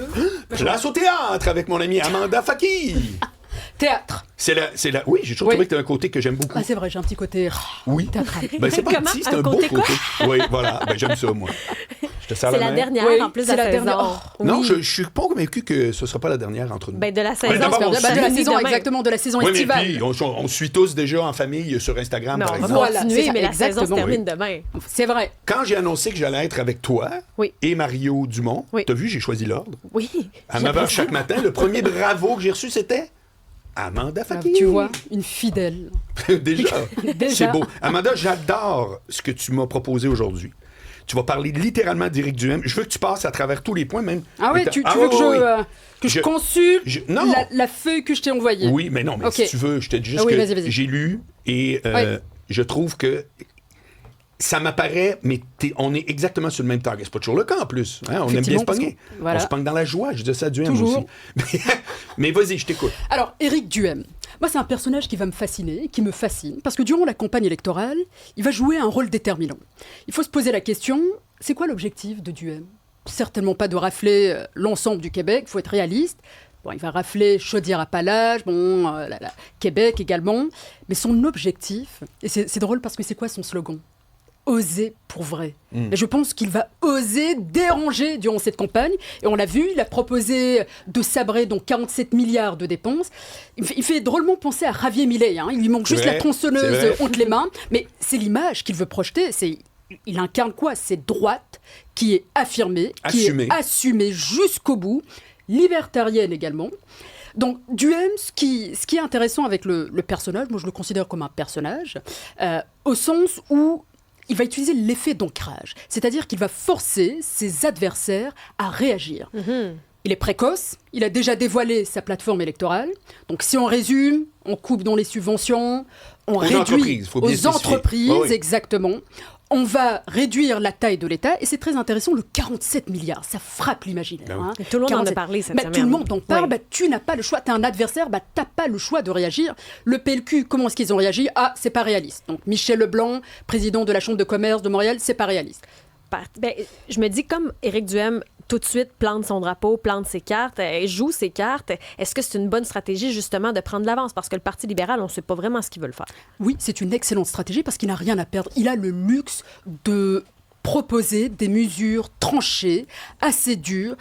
bleu. Place au théâtre avec mon amie Amanda Faki. Théâtre. Oui, j'ai toujours trouvé que tu as un côté que j'aime beaucoup. Ah, c'est vrai, j'ai un petit côté Oui. théâtral. Ben, c'est pas Comment? petit, c'est Un un beau côté quoi? côté. Oui, voilà. Ben, j'aime ça, moi. Je te serre C'est la la main. dernière, Oui, en plus de c'est la la saison. dernière. Oui. Non, je suis pas convaincu que ce sera pas la dernière entre nous. Ben, de la saison. d'abord, J'espère on bien. suit. De la saison, Demain. exactement, de la saison Oui, mais estivale. puis, on suit tous déjà en famille sur Instagram, Mais par on va exemple. Voilà, c'est continuer, ça, mais la saison se exactement. termine demain. C'est vrai. Quand j'ai annoncé que j'allais être avec toi Oui. et Mario Dumont, Oui. t'as vu, j'ai choisi l'ordre. Oui. À 9h chaque matin, le premier bravo que j'ai reçu, c'était Amanda Faki. Tu vois, une fidèle. Déjà. Déjà. C'est beau. Amanda, j'adore ce que tu m'as proposé aujourd'hui. Tu vas parler littéralement d'Éric Duhem. Je veux que tu passes à travers tous les points, même. Ah oui, tu veux oui, que oui. que je consulte Non. la feuille que je t'ai envoyée? Oui, mais non, mais Ok. si tu veux, je te dis juste Ah oui, que vas-y. j'ai lu et Oui. je trouve que ça m'apparaît, mais on est exactement sur le même target. C'est pas toujours le cas en plus. Hein? On aime bien se Effectivement, parce pogner. qu'on- voilà. On se pogne dans la joie. Je dis ça à Duhem Toujours. aussi. Mais vas-y, je t'écoute. Alors, Éric Duhem. Moi, c'est un personnage qui va me fasciner, qui me fascine, parce que durant la campagne électorale, il va jouer un rôle déterminant. Il faut se poser la question, c'est quoi l'objectif de Duhem? Certainement pas de rafler l'ensemble du Québec, il faut être réaliste. Bon, il va rafler Chaudière-Appalaches, Québec également. Mais son objectif, et c'est drôle parce que c'est quoi son slogan? Oser pour vrai. Et je pense qu'il va oser déranger durant cette campagne. Et on l'a vu, il a proposé de sabrer donc 47 milliards de dépenses. Il fait drôlement penser à Javier Milei. Hein. Il lui manque juste vrai, la c'est tronçonneuse vrai. entre les mains. Mais c'est l'image qu'il veut projeter. Il incarne quoi? C'est droite qui est affirmée, qui Assumée. est assumée jusqu'au bout, libertarienne également. Donc, Duhem, ce qui est intéressant avec le personnage, moi je le considère comme un personnage, au sens où il va utiliser l'effet d'ancrage. C'est-à-dire qu'il va forcer ses adversaires à réagir. Il est précoce, il a déjà dévoilé sa plateforme électorale. Donc, si on résume, on coupe dans les subventions, on réduit entreprises, faut bien aux spécifier. entreprises, Oui, oui. exactement. On va réduire la taille de l'État, et c'est très intéressant, le 47 milliards, ça frappe l'imaginaire. Ben oui. hein. Et tout le monde en a 47. parlé cette Bah, semaine. Tout le monde en parle, Oui. bah, tu n'as pas le choix, tu es un adversaire, bah, tu n'as pas le choix de réagir. Le PLQ, comment est-ce qu'ils ont réagi? Ah, c'est pas réaliste. Donc Michel Leblanc, président de la Chambre de commerce de Montréal, c'est pas réaliste. Ben, je me dis, comme Éric Duhem, tout de suite, plante son drapeau, plante ses cartes, joue ses cartes, est-ce que c'est une bonne stratégie, justement, de prendre l'avance? Parce que le Parti libéral, on ne sait pas vraiment ce qu'ils veulent faire. Oui, c'est une excellente stratégie parce qu'il n'a rien à perdre. Il a le luxe de proposer des mesures tranchées, assez dures,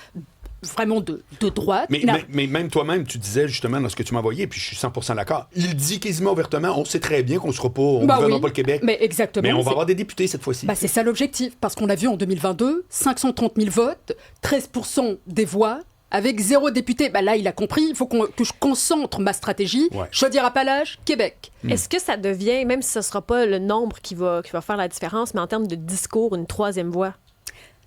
vraiment de droite. Mais, Il a- mais même toi-même, tu disais justement dans ce que tu m'as envoyé, puis je suis 100% d'accord. Il dit quasiment ouvertement, on sait très bien qu'on sera pas, on ne Bah gouvernera oui, pas le Québec. mais exactement, Mais on va c'est- avoir des députés cette fois-ci. Bah, c'est ça l'objectif, parce qu'on l'a vu en 2022, 530 000 votes, 13% des voix, avec 0 député. Bah, là, il a compris, il faut que je concentre ma stratégie. Ouais. Chaudière-Appalaches, Québec. Est-ce que ça devient, même si ce ne sera pas le nombre qui va faire la différence, mais en termes de discours, une troisième voie?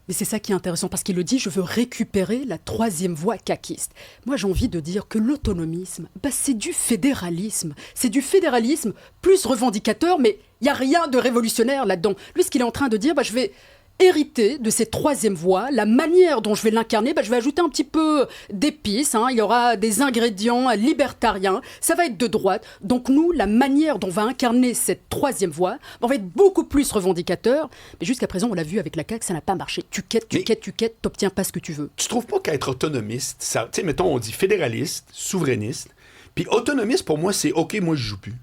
Mais c'est ça qui est intéressant, parce qu'il le dit, je veux récupérer la troisième voie caquiste. Moi, j'ai envie de dire que l'autonomisme, bah, c'est du fédéralisme. C'est du fédéralisme plus revendicateur, mais il n'y a rien de révolutionnaire là-dedans. Lui, ce qu'il est en train de dire, bah, je vais hériter de cette troisième voie, la manière dont je vais l'incarner, bah, je vais ajouter un petit peu d'épices, hein. Il y aura des ingrédients libertariens, ça va être de droite. Donc nous, la manière dont on va incarner cette troisième voie, on va être beaucoup plus revendicateur. Mais jusqu'à présent, on l'a vu avec la CAQ, ça n'a pas marché. Tu quêtes, t'obtiens pas ce que tu veux. Tu trouves pas qu'être autonomiste, ça, tu sais, mettons, on dit fédéraliste, souverainiste, puis autonomiste, pour moi, c'est OK, moi, je joue plus.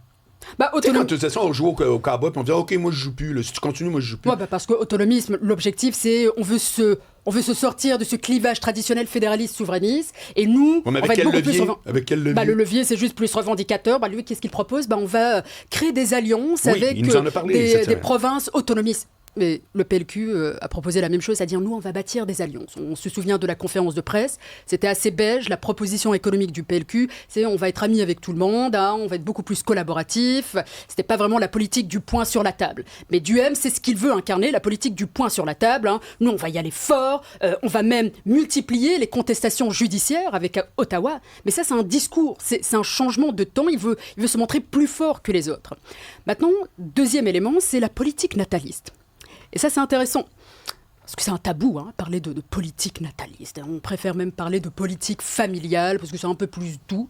Bah, Tu sais, quand tu disais ça, on joue au cowboy, puis on dit OK, moi, je joue plus. Là. Si tu continues, moi, je joue plus. Ouais, bah parce que autonomisme, l'objectif, c'est on veut se sortir de ce clivage traditionnel fédéraliste-souverainiste. Et nous, Ouais, mais on va avec être quel beaucoup levier? plus... Avec quel levier? Bah, le levier, c'est juste plus revendicateur. Bah, lui, qu'est-ce qu'il propose? Bah, on va créer des alliances Oui, avec il nous en a parlé cette des semaine. provinces autonomistes. Mais le PLQ a proposé la même chose, c'est-à-dire nous, on va bâtir des alliances. On se souvient de la conférence de presse, c'était assez beige, la proposition économique du PLQ, c'est on va être amis avec tout le monde, hein, on va être beaucoup plus collaboratif. C'était pas vraiment la politique du poing sur la table. Mais Duhem, c'est ce qu'il veut incarner, la politique du poing sur la table. Hein. Nous, on va y aller fort, on va même multiplier les contestations judiciaires avec Ottawa. Mais ça, c'est un discours, c'est un changement de temps, il veut se montrer plus fort que les autres. Maintenant, deuxième élément, c'est la politique nataliste. Et ça, c'est intéressant, parce que c'est un tabou, hein, parler de politique nataliste. On préfère même parler de politique familiale, parce que c'est un peu plus doux.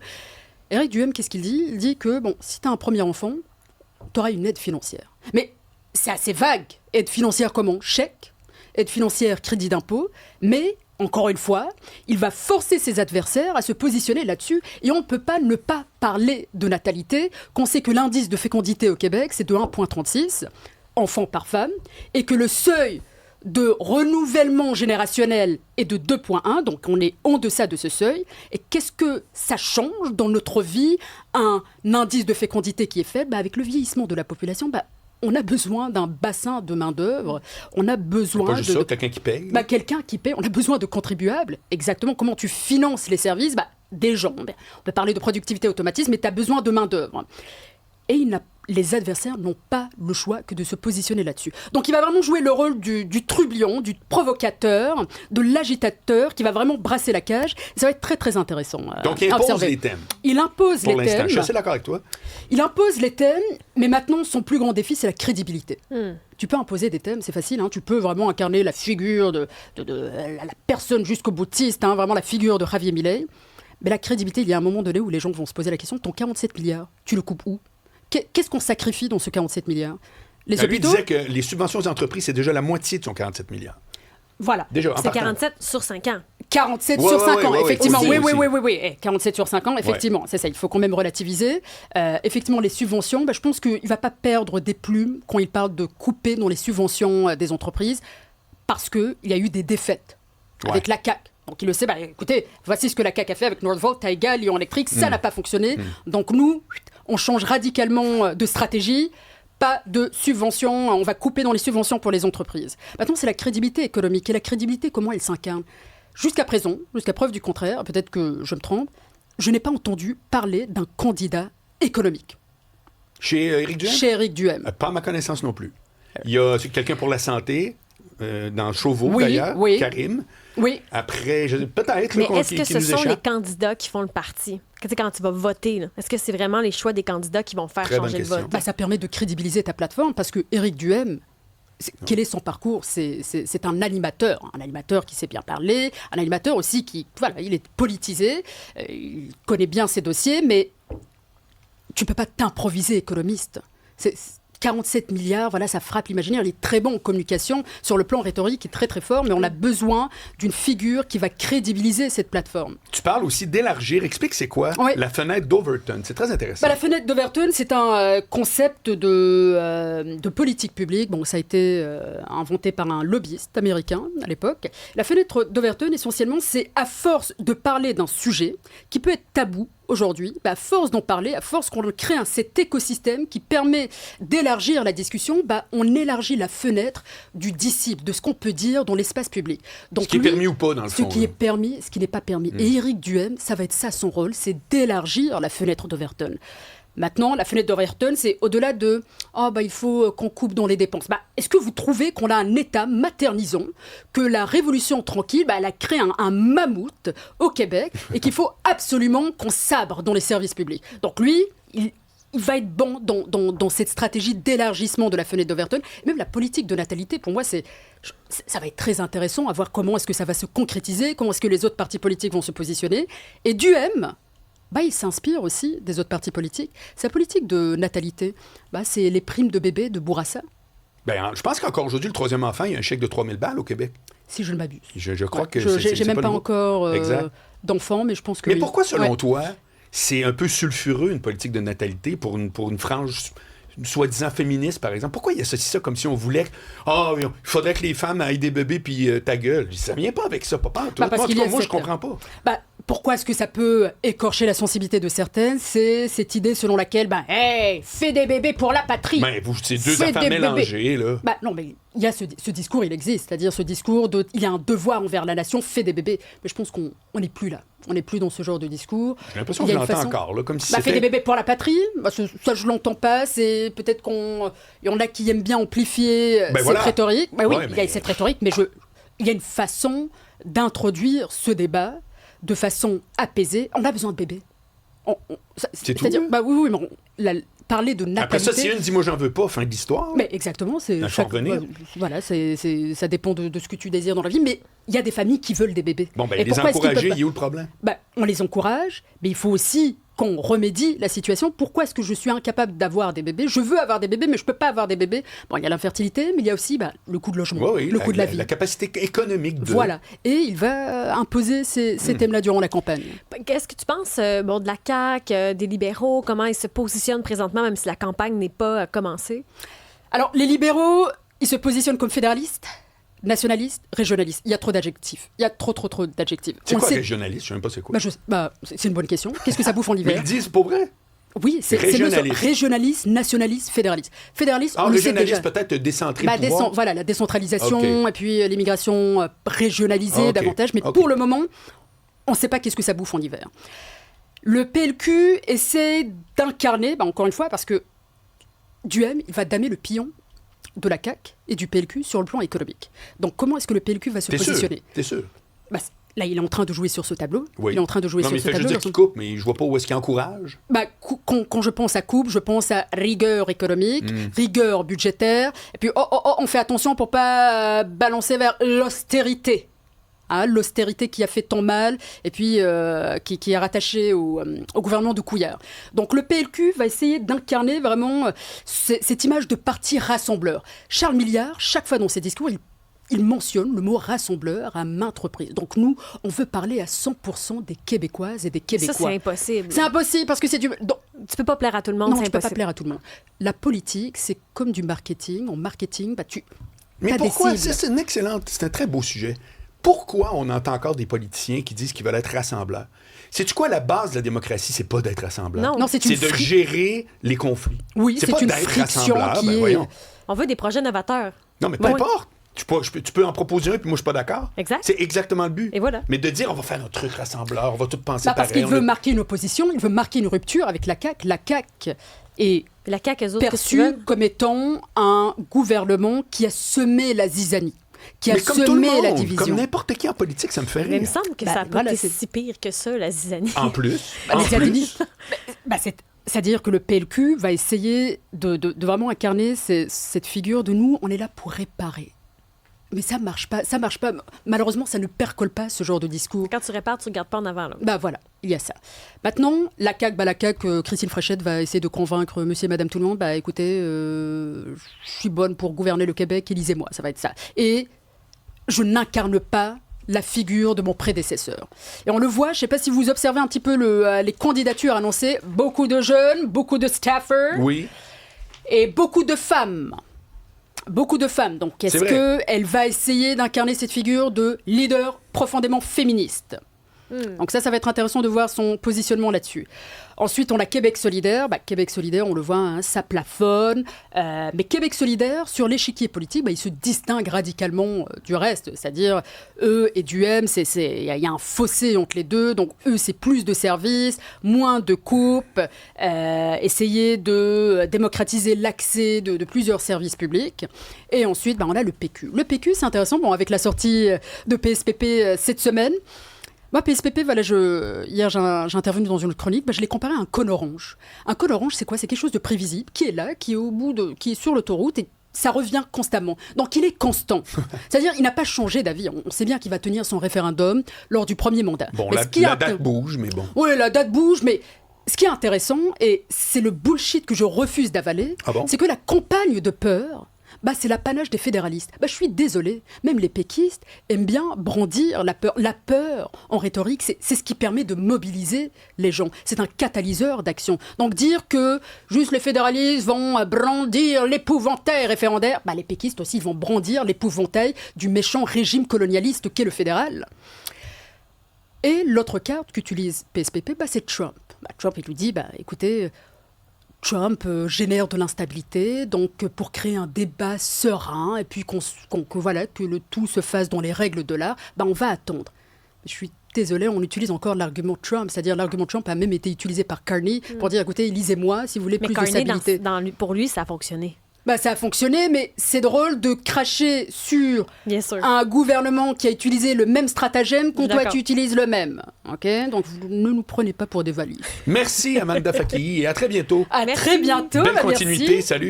Éric Duhem, qu'est-ce qu'il dit? Il dit que, bon, si tu as un premier enfant, tu auras une aide financière. Mais c'est assez vague. Aide financière comment? Chèque, aide financière, crédit d'impôt, mais encore une fois, il va forcer ses adversaires à se positionner là-dessus. Et on ne peut pas ne pas parler de natalité, qu'on sait que l'indice de fécondité au Québec, c'est de 1,36 enfants par femme, et que le seuil de renouvellement générationnel est de 2,1, donc on est en deçà de ce seuil. Et qu'est-ce que ça change dans notre vie, un indice de fécondité qui est faible? Avec le vieillissement de la population, on a besoin d'un bassin de main-d'œuvre, on a besoin pas juste ça, quelqu'un qui paye. Quelqu'un qui paye, on a besoin de contribuables. Exactement, comment tu finances les services? Des gens. On peut parler de productivité automatisme, mais tu as besoin de main-d'œuvre. Et les adversaires n'ont pas le choix que de se positionner là-dessus. Donc il va vraiment jouer le rôle du trublion, du provocateur, de l'agitateur, qui va vraiment brasser la cage. Ça va être très très intéressant. Donc il impose les thèmes. Il impose les thèmes. Je suis assez d'accord avec toi. Il impose les thèmes, mais maintenant son plus grand défi, c'est la crédibilité. Tu peux imposer des thèmes, c'est facile. Tu peux vraiment incarner la figure de la personne jusqu'au boutiste, vraiment la figure de Javier Milei. Mais la crédibilité, il y a un moment donné où les gens vont se poser la question, ton 47 milliards, tu le coupes où? Qu'est-ce qu'on sacrifie dans ce 47 milliards? Les hôpitaux? Lui disait que les subventions aux entreprises, c'est déjà la moitié de son 47 milliards. Voilà. Déjà, c'est 47 sur 5 ans. 47 sur 5 ans, effectivement. Oui. 47 sur 5 ans, effectivement. C'est ça, il faut quand même relativiser. Effectivement, les subventions, je pense qu'il ne va pas perdre des plumes quand il parle de couper dans les subventions des entreprises, parce qu'il y a eu des défaites avec la CAQ. Donc il le sait, écoutez, voici ce que la CAQ a fait avec Northvolt, Taïga, Lyon Électrique, ça n'a pas fonctionné. Donc nous, on change radicalement de stratégie, pas de subventions, on va couper dans les subventions pour les entreprises. Maintenant, c'est la crédibilité économique. Et la crédibilité, comment elle s'incarne? Jusqu'à présent, jusqu'à preuve du contraire, peut-être que je me trompe, je n'ai pas entendu parler d'un candidat économique. Chez Éric Duhaime? Chez Éric Duhaime. Pas à ma connaissance non plus. Il y a quelqu'un pour la santé, dans Chauveau d'ailleurs, Karim. Oui. Après, peut-être. Mais est-ce que ce sont les candidats qui font le parti? Quand tu vas voter, est-ce que c'est vraiment les choix des candidats qui vont faire changer le vote? Ça permet de crédibiliser ta plateforme, parce que Éric Duhaime, quel est son parcours? C'est un animateur qui sait bien parler, un animateur aussi qui, il est politisé, il connaît bien ses dossiers, mais tu ne peux pas t'improviser économiste. 47 milliards, ça frappe l'imaginaire. Il est très bon en communication. Sur le plan rhétorique, il est très très fort, mais on a besoin d'une figure qui va crédibiliser cette plateforme. Tu parles aussi d'élargir. Explique c'est quoi la fenêtre d'Overton. C'est très intéressant. La fenêtre d'Overton, c'est un concept de politique publique. Ça a été inventé par un lobbyiste américain à l'époque. La fenêtre d'Overton, essentiellement, c'est à force de parler d'un sujet qui peut être tabou aujourd'hui, à force d'en parler, à force qu'on crée cet écosystème qui permet d'élargir la discussion, on élargit la fenêtre du disciple, de ce qu'on peut dire dans l'espace public. Donc, ce qui est permis ou pas, dans le fond. Ce qui est permis, ce qui n'est pas permis. Et Éric Duhaime, ça va être ça son rôle, c'est d'élargir la fenêtre d'Overton. Maintenant, la fenêtre d'Overton, c'est au-delà de « il faut qu'on coupe dans les dépenses ». Est-ce que vous trouvez qu'on a un État maternisant, que la Révolution tranquille, elle a créé un mammouth au Québec et qu'il faut absolument qu'on sabre dans les services publics? Donc lui, il va être bon dans cette stratégie d'élargissement de la fenêtre d'Overton. Même la politique de natalité, pour moi, ça va être très intéressant à voir comment est-ce que ça va se concrétiser, comment est-ce que les autres partis politiques vont se positionner. Et Duhaime, il s'inspire aussi des autres partis politiques. Sa politique de natalité, c'est les primes de bébé de Bourassa. Je pense qu'encore aujourd'hui, le troisième enfant, il y a un chèque de 3000 balles au Québec. Si je ne m'abuse. Je crois que j'ai même pas encore d'enfants, mais je pense que... Mais pourquoi, selon toi, c'est un peu sulfureux, une politique de natalité, pour une frange soi-disant féministe, par exemple? Pourquoi il associe ça comme si on voulait... il faudrait que les femmes aillent des bébés, puis ta gueule. Ça vient pas avec ça, papa. Moi, je comprends pas. Pourquoi est-ce que ça peut écorcher la sensibilité de certaines? C'est cette idée selon laquelle, fais des bébés pour la patrie. C'est deux affaires mélangées, là. Non, mais il y a ce discours, il existe. C'est-à-dire ce discours il y a un devoir envers la nation, fais des bébés. Mais je pense qu'on n'est plus là. On n'est plus dans ce genre de discours. J'ai l'impression que je l'entends encore, là, comme si c'était... Fais des bébés pour la patrie, ça je l'entends pas. C'est peut-être il y en a qui aiment bien amplifier cette rhétorique. Il y a cette rhétorique, mais il y a une façon d'introduire ce débat de façon apaisée. On a besoin de bébés. C'est-à-dire, oui, mais parler de natalité... Après ça, si une dit « moi, j'en veux pas », fin de l'histoire. Mais exactement, ça dépend de ce que tu désires dans la vie, mais il y a des familles qui veulent des bébés. Les encourager, il y a où le problème? On les encourage, mais il faut aussi qu'on remédie la situation. Pourquoi est-ce que je suis incapable d'avoir des bébés? Je veux avoir des bébés, mais je ne peux pas avoir des bébés. Bon, il y a l'infertilité, mais il y a aussi le coût de logement, le coût de la vie. La capacité économique de... Voilà. Et il va imposer ces thèmes-là durant la campagne. Qu'est-ce que tu penses de la CAQ, des libéraux, comment ils se positionnent présentement, même si la campagne n'est pas commencée? Alors, les libéraux, ils se positionnent comme fédéralistes, nationalistes, régionalistes. Il y a trop d'adjectifs. Il y a trop d'adjectifs. C'est quoi régionaliste? Je ne sais même pas c'est quoi. C'est une bonne question. Qu'est-ce que ça bouffe en hiver? Mais ils disent, pour vrai? Oui, c'est régionaliste, nationaliste, fédéraliste. Fédéraliste, on le sait déjà. Régionaliste, peut-être décentrer le pouvoir. Voilà, la décentralisation, et puis l'immigration régionalisée davantage. Mais pour le moment, on ne sait pas qu'est-ce que ça bouffe en hiver. Le PLQ essaie d'incarner, encore une fois, parce que Duhem, il va damer le pion de la CAQ et du PLQ sur le plan économique. Donc, comment est-ce que le PLQ va se positionner? T'es sûr? Là, il est en train de jouer sur ce tableau. Oui. Il est en train de jouer sur ce tableau. Non, mais il fait juste dire qu'il coupe, mais je vois pas où est-ce qu'il encourage. Quand je pense à coupe, je pense à rigueur économique, rigueur budgétaire, et puis on fait attention pour pas balancer vers l'austérité. L'austérité qui a fait tant mal, et puis qui est rattachée au gouvernement de Couillard. Donc le PLQ va essayer d'incarner vraiment cette image de parti rassembleur. Charles Milliard, chaque fois dans ses discours, il mentionne le mot rassembleur à maintes reprises. Donc nous, on veut parler à 100% des Québécoises et des Québécois. Ça, c'est impossible. C'est impossible parce que c'est du... Tu peux pas plaire à tout le monde, non, c'est tu impossible. peux pas plaire à tout le monde. La politique, c'est comme du marketing. En marketing, Mais pourquoi? C'est un très beau sujet. Pourquoi on entend encore des politiciens qui disent qu'ils veulent être rassembleurs? Sais-tu quoi, la base de la démocratie, c'est pas d'être rassembleur. Non, c'est de gérer les conflits. Oui, c'est pas une d'être friction rassembleur, qui est... voyons. On veut des projets novateurs. Non, mais peu importe. Tu peux en proposer un, puis moi, je suis pas d'accord. Exact. C'est exactement le but. Et voilà. Mais de dire, on va faire un truc rassembleur, on va tout penser pareil. Parce qu'il veut marquer une opposition, il veut marquer une rupture avec la CAQ. La CAQ est perçue comme étant un gouvernement qui a semé la zizanie, qui a semé la division. Comme n'importe qui en politique, ça me fait rire. Mais il me semble que ça n'a pas été si pire que ça, la zizanie. En plus. C'est-à-dire que le PLQ va essayer de vraiment incarner cette figure de nous, on est là pour réparer. Mais ça marche pas. Malheureusement, ça ne percole pas ce genre de discours. Quand tu répares, tu ne regardes pas en avant. Là. Voilà, il y a ça. Maintenant, la CAQ, Christine Fréchette va essayer de convaincre monsieur et madame tout le monde. Écoutez, je suis bonne pour gouverner le Québec, élisez-moi, ça va être ça. Et je n'incarne pas la figure de mon prédécesseur. Et on le voit, je ne sais pas si vous observez un petit peu les candidatures annoncées. Beaucoup de jeunes, beaucoup de staffers. Oui. Et beaucoup de femmes. Beaucoup de femmes. Donc, est-ce qu'elle va essayer d'incarner cette figure de leader profondément féministe? Donc ça va être intéressant de voir son positionnement là-dessus. Ensuite, on a Québec solidaire. Québec solidaire, on le voit, ça plafonne. Mais Québec solidaire, sur l'échiquier politique, il se distingue radicalement du reste. C'est-à-dire, eux et Duhem, il y a un fossé entre les deux. Donc, eux, c'est plus de services, moins de coupes, essayer de démocratiser l'accès de plusieurs services publics. Et ensuite, on a le PQ. Le PQ, c'est intéressant, avec la sortie de PSPP cette semaine. Moi, PSPP, hier, j'ai intervenu dans une chronique, je l'ai comparé à un cône orange. Un cône orange, c'est quoi? C'est quelque chose de prévisible, qui est là, qui est sur l'autoroute, et ça revient constamment. Donc, il est constant. C'est-à-dire, il n'a pas changé d'avis. On sait bien qu'il va tenir son référendum lors du premier mandat. Bon, la date bouge, mais bon. Oui, la date bouge, mais ce qui est intéressant, et c'est le bullshit que je refuse d'avaler, c'est que la campagne de peur... c'est l'apanage des fédéralistes. Je suis désolée, même les péquistes aiment bien brandir la peur. La peur, en rhétorique, c'est ce qui permet de mobiliser les gens. C'est un catalyseur d'action. Donc dire que juste les fédéralistes vont brandir l'épouvantail référendaire, les péquistes aussi vont brandir l'épouvantail du méchant régime colonialiste qu'est le fédéral. Et l'autre carte qu'utilise PSPP, c'est Trump. Trump, il nous dit, écoutez... Trump génère de l'instabilité, donc pour créer un débat serein et puis que le tout se fasse dans les règles de l'art, on va attendre. Je suis désolée, on utilise encore l'argument Trump, c'est-à-dire l'argument Trump a même été utilisé par Carney pour dire, écoutez, lisez-moi si vous voulez plus de stabilité. Mais pour lui, ça a fonctionné. Ça a fonctionné, mais c'est drôle de cracher sur un gouvernement qui a utilisé le même stratagème quand toi tu utilises le même. Donc ne nous prenez pas pour des valises. Merci Amanda Fakihi et à très bientôt. Très bientôt. Belle continuité, salut.